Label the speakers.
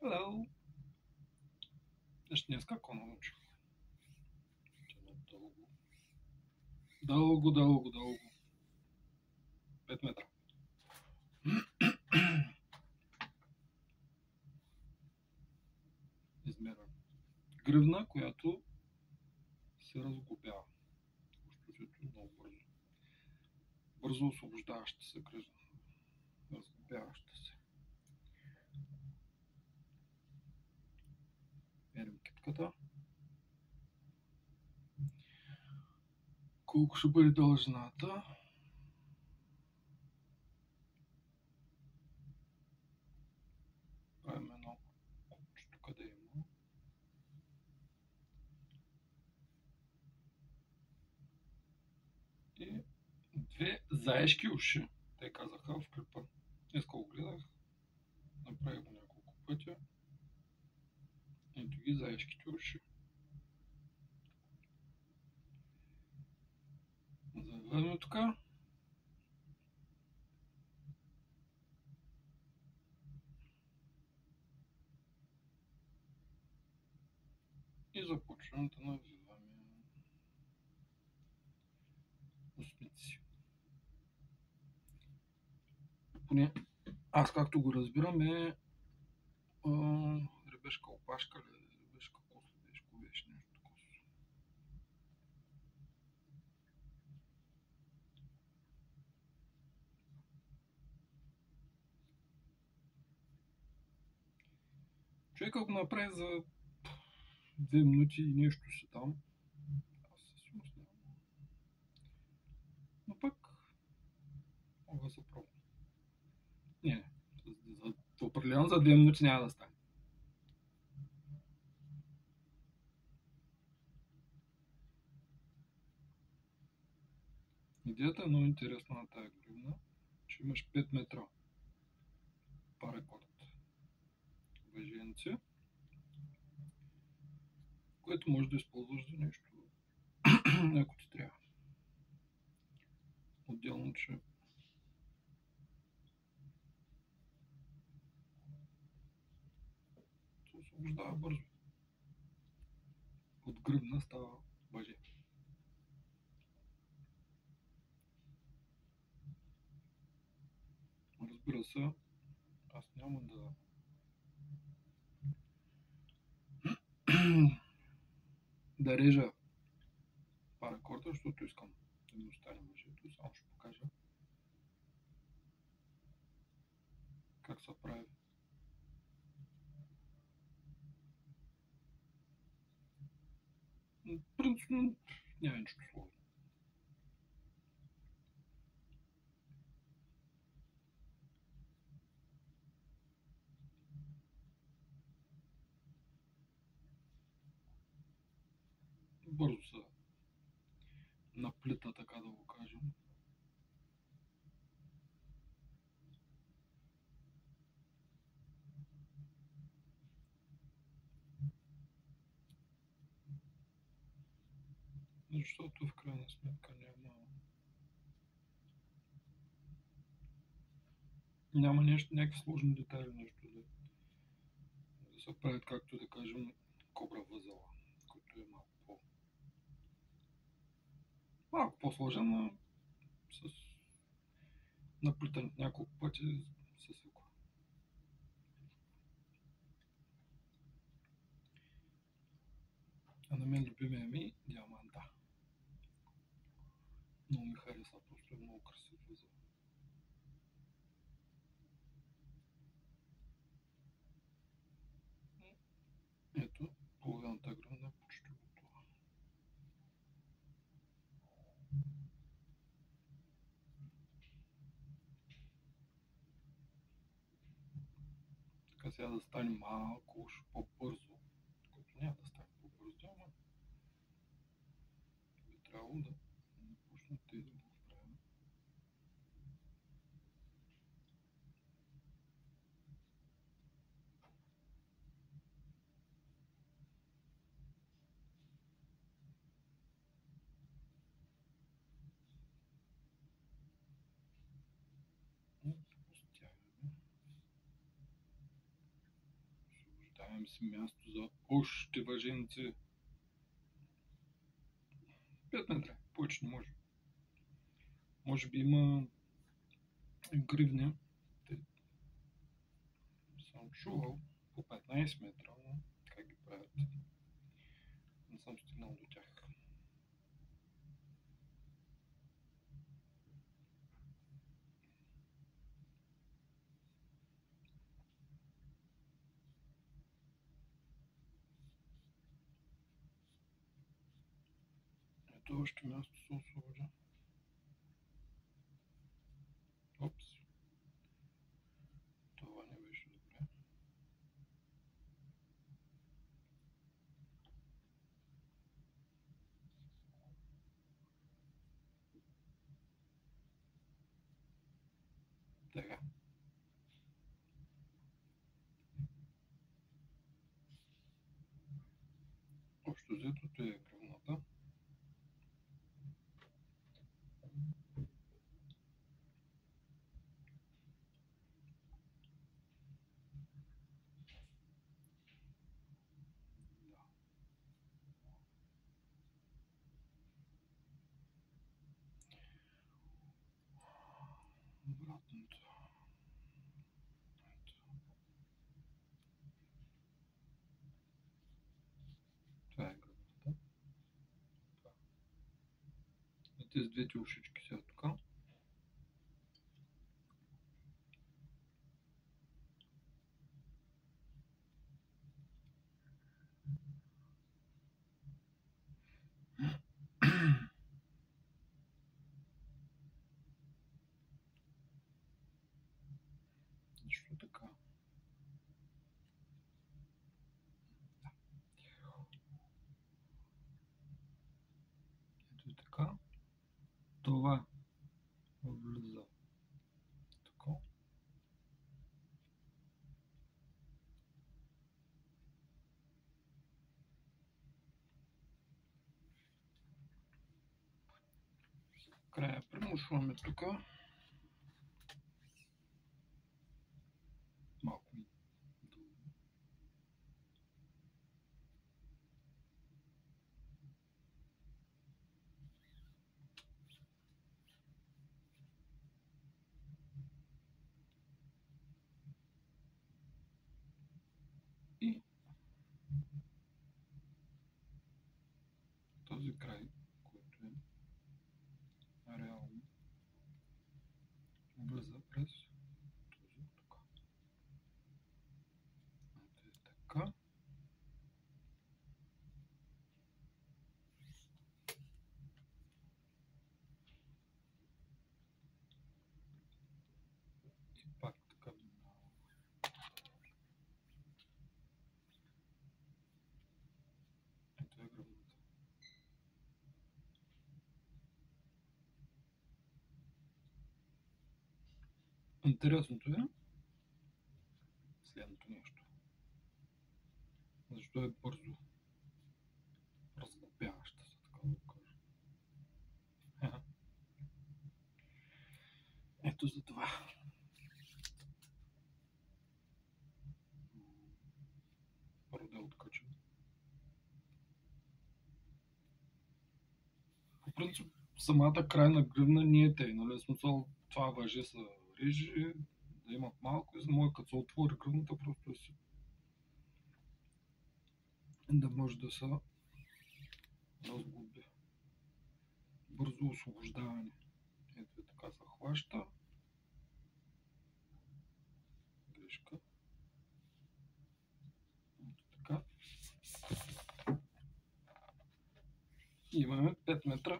Speaker 1: Hello. Днес какво научих? Дълго. 5 метра. Измервам. Гръвна, която се разглобява. Общото много бързо. Бързо освобождаваща се гръвна. Разглобяваща се. Мерим китката. Колко ще бъде дължината? Правим едно купчето, къде има. И 2 заешки уши. Те казаха в клипа. Днеска го гледах. Направих го няколко пъти. Ето ги заешките уши. Заведем тук. И започваме да навиваме усмици. Поне аз както го разбирам е ребешка опашка или ребешка косло, беше нещо такова. Човека го направи за 2 минути и нещо си там. Аз се смущам. Но пък мога да се пробвам. Не, определено за 2 минути няма да стане. Идеята е много интересна на тази гривна, че имаш 5 метра паракорд въженци, което може да използваш за нещо, ако ти трябва. Отделно, че се освобождава бързо. От гръбна става въже. Разбира се, аз няма да режа паракорда, защото искам да ми остане въжето. Само ще покажа как се прави. Принципно няма нищо сложно. Бързо се наплита, така да го кажем. Защото в крайна сметка няма нещо, някакви сложни детайли, нещо да се правят, както да кажем, кобра възела, който е малко по-сложен, но с наплитан няколко пъти се свиква. А на мен любимия ми диаманта. Много ми хареса, просто е много красив възел. Ето, половината гръвна е почти готова. Така сега да стане малко уж по-бързо, което няма да стане по-бързо, ама би трябвало да почнете да го правим. Оставим си място за още въженци. 5 метра, повече не може. Може би има гривни. Съм чувал по 15 метра, но как ги правят? Не съм стигнал до тях. Ето още място се освободя. Опс. Това не беше добре. Така. Общо взето е гръвната. Обратното. Това е гръбната. И тези двете ушички сега тук. Защо така? Ето така. Това влиза така. Края примушваме тук. Малко долу. И този край, който е реално влиза през този тук. Ето е така. И пак така минава. Ето е гръбната. Интересното е следното нещо. Защо е бързо разгъбяваща се, така да го кажа. Ето за това. Първо да откачам. По принцип, самата крайна гривна не е тъй, нали? Смисъл, това въже са режи, да имат малко и за мое като се отвори гривната, просто си да може да се разгуби. Бързо освобождаване. Ето така се хваща. Грешка. Ето така. И имаме 5 метра